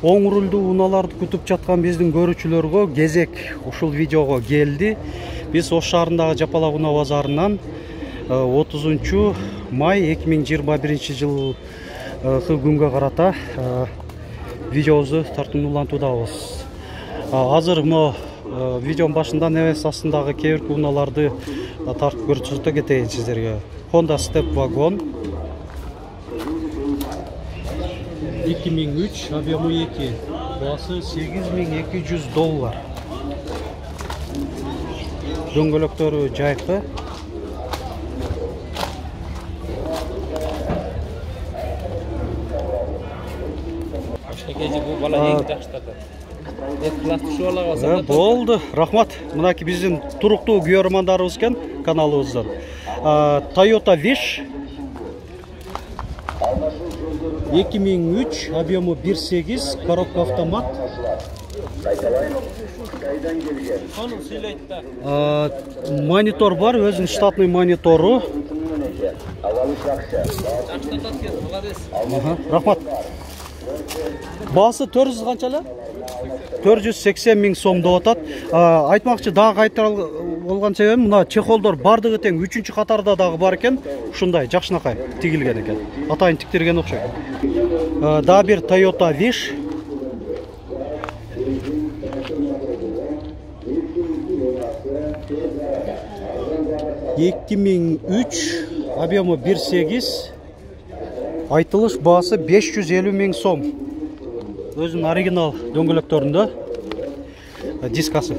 Оң рульдүү унааларды күтүп жаткан биздин көрүүчүлөргө кезек ушул видеого келди. Биз Ош шаарындагы Жапалак унаа базарынан 30 май 2021 жылы күнгө карата видеобузду тартымдуулантуудабыз. Азыр видеонун башында небес астындагы кээ-бир унааларды тартып көрсөтө кетейин сиздерге. Honda Step Wagon 2003 объему 2, басы $8200. Дөңгөлөктөрү жайкы. Болду, рахмат. Мынакей биздин туруктуу көрөрмандарыбыз экен каналыбыздан. Toyota Wish 2003, объему 1.8, коробка автомат. Монитор бар, өзүнүн штатный монитору. Рахмат. Басы 400 канча эле? 480 миң сом деп атат. Айтмакчы, дагы кайтара болгон себебим, мына чехолдор бардыгы тең 3-чү катарда дагы бар экен. Ушундай жакшынакай тигилген экен. Атайын тиктирген окшойт. Дагы бир Toyota Wish 2003, объему 1.8, айтылыш басы 550 миң сом. Өзүнүн оригинал дөңгөлөктөрүндө дискасы.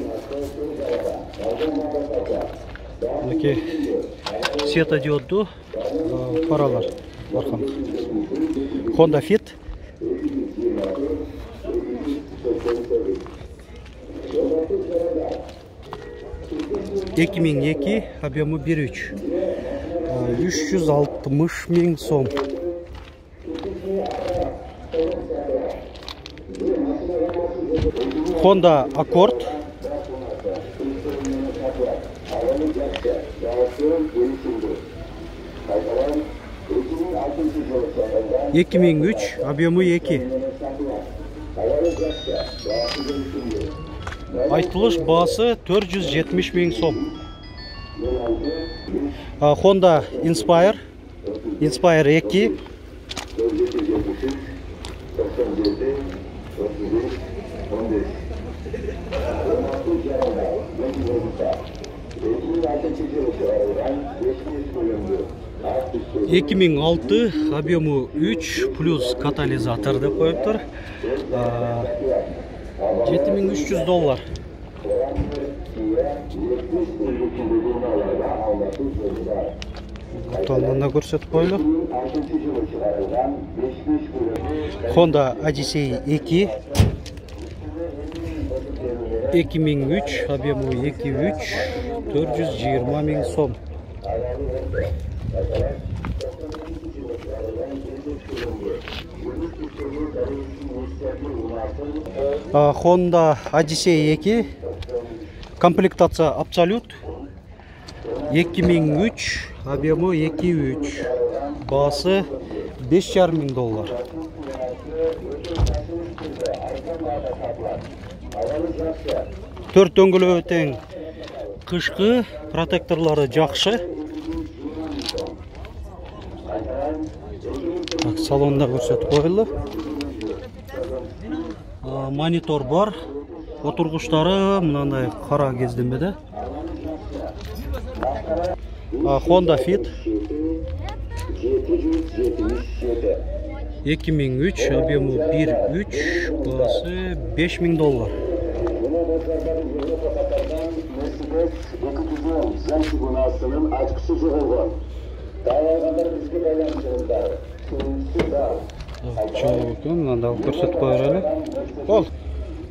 Мынакей светодиоддуу фаралар баркан. Honda Fit 2002, объему 1.3, 360 миң сом. Honda Accord 2003, объему 2, айтылыш басы 470 миң сом. Honda Inspire 2 2006, объему 3 плюс катализатор деп коюптур. $7300. Тоннанда көрсөтүп койлу. Honda Odyssey 2 2003, объему 2.3, 420 миң сом. Honda Odyssey 2, комплектация Absolute 2003, объему 2.3, басы $5,5 миң. Төрт дөңгөлөгү тең, кышкы, протекторлары жакшы. Салонда көрсөтүп койлу. Монитор бар. Отургучтары мындай кара кездемеде. Honda Fit 2003, объему 1.3, басы $5,000.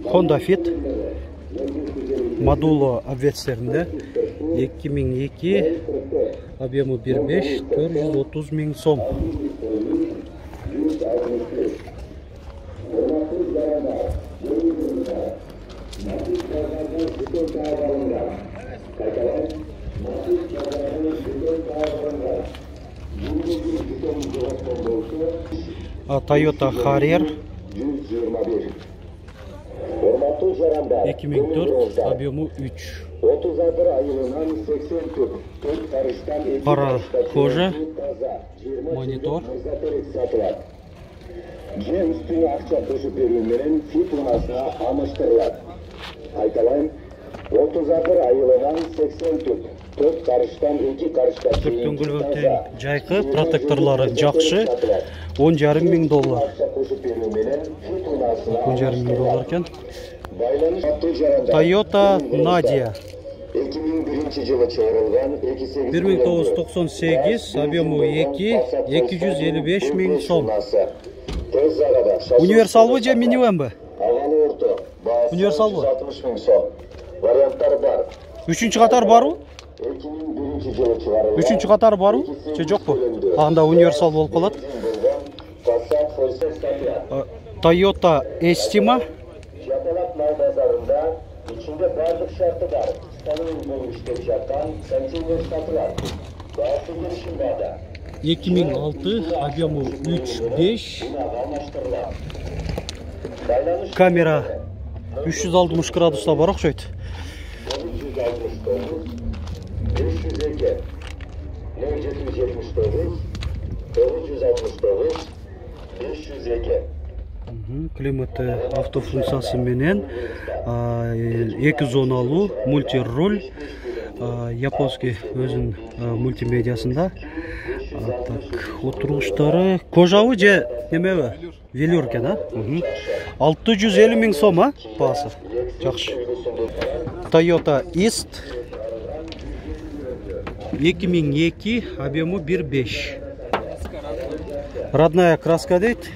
Honda Fit модуло обвестеринде 2002, объему 1.5, 430 миң сом. Toyota Harrier 2004, объему 3. 36 айылынан 80 түп, 4 карыштан 2 Пара кожа, монитор. Же үстүнө акча кошуп берүү менен фит унасына алмаштырылат. Айталайын, 36 айылынан 80 түп, 4 карыштан 2 карышка чейин Дөңгөлөктөн жайкы, протекторлары жакшы, $10,500. $10,500 экен. Toyota Nadia 2001 жылы чыгарылган 1998, объему 2, 255 миң сом. Универсалбы же минивенбы? Универсалбы? 60 миң сом. Варианттар бар. 3-чү катар барбы? 2001 жылы чыгарылган 3-чү катар барбы? Же жокпу? Анда универсал болуп калат. Toyota Estima Жапалак мал базарында içinde бардык шарты бар. Станын болуп иштеп жаткан контейнер сатылат. Баасы келишимбада. 2006, объему 3.5. Камера 360 градуста бар окшойт. 502. Климаты автофункциясы менен 2 зоналуу мультироль, японский өзүн мультимедиасында. Так, отургучтары кожабы же немеби? Велюр экен, а? 650 миң сом, а? Баасы. Жакшы. Toyota East 2002, объему 1.5. Родная краска дейт.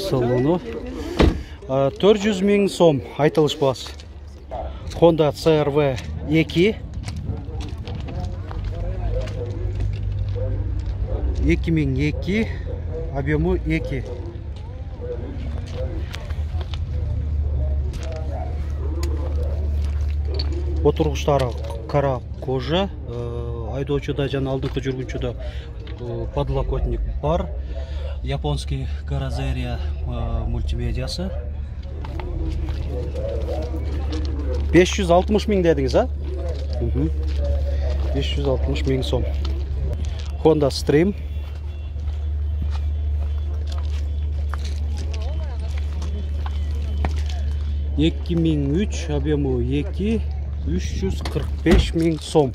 Салону 400 миң сом айтылыш баасы. Honda CR-V 2 2002, объему 2. Отургучтары кара кожа, айдоочуда жана алдыңкы жүргүнчүдө подлокотник бар. Японский карозерия мультимедиасы. 560 миң дедиңиз, а? 560 миң сом. Honda Stream 2003, объему 2, 345 миң сом.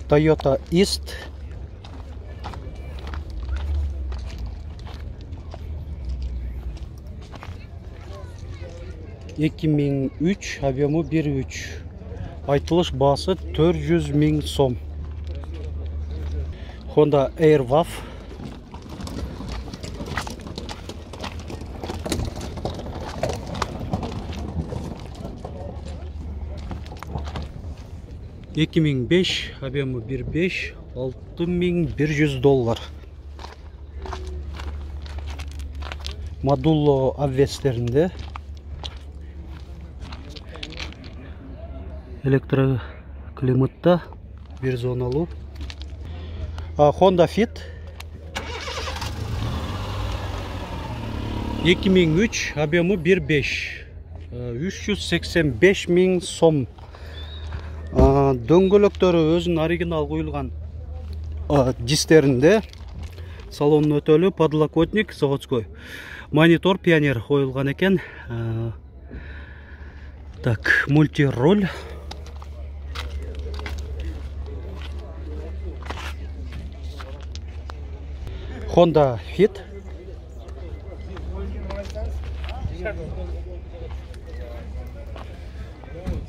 Toyota East 2003, объему 1.3. Айтылыш баасы 400 миң сом. Honda Airwaf 2005, объему 1.5, $6100. Модуло обвестеринде. Электроклиматта bir zonalı. Honda Fit 2003, объему 1.5, 385 миң сом. Дөңгөлөктөрү өзүнүн оригинал коюлган дистеринде. Салонун өтөлү, подлокотник заводской. Монитор Pioneer коюлган экен. Так, мультироль. Honda Fit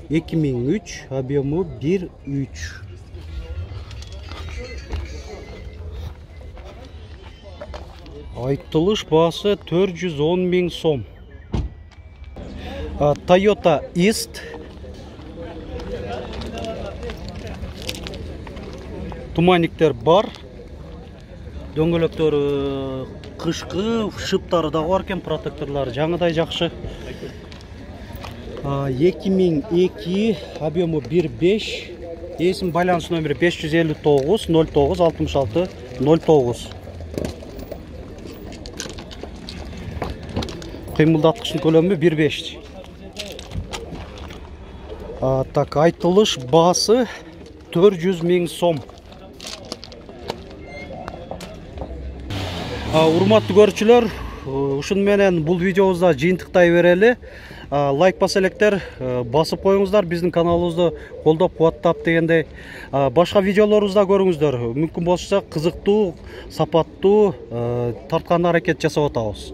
2003, объему 1.3. Айтылыш баасы 410 миң сом. Toyota East туманниктер бар. Дөңгөлөктөрү кышкы шыптары да бар экен, протекторлары жаңыдай жакшы. 2002 объему 1.5. Есім байланыс нөмірі 559 09 66 09. Кыймылдаткычтын көлөмү 1.5. Так, айтылыш баасы 400 000 сом. Урматтуу көрүүчүлөр, ушун менен бул видеобузда жыйынтыктай берели. Лайк баса электер, басып коюңуздар, биздин каналыбызды колдоп кубаттап дегендей. Башка видеолорубузда көрүңүздөр. Мүмкүн болсо кызыктуу, сапаттуу тартканга аракет жасап атабыз.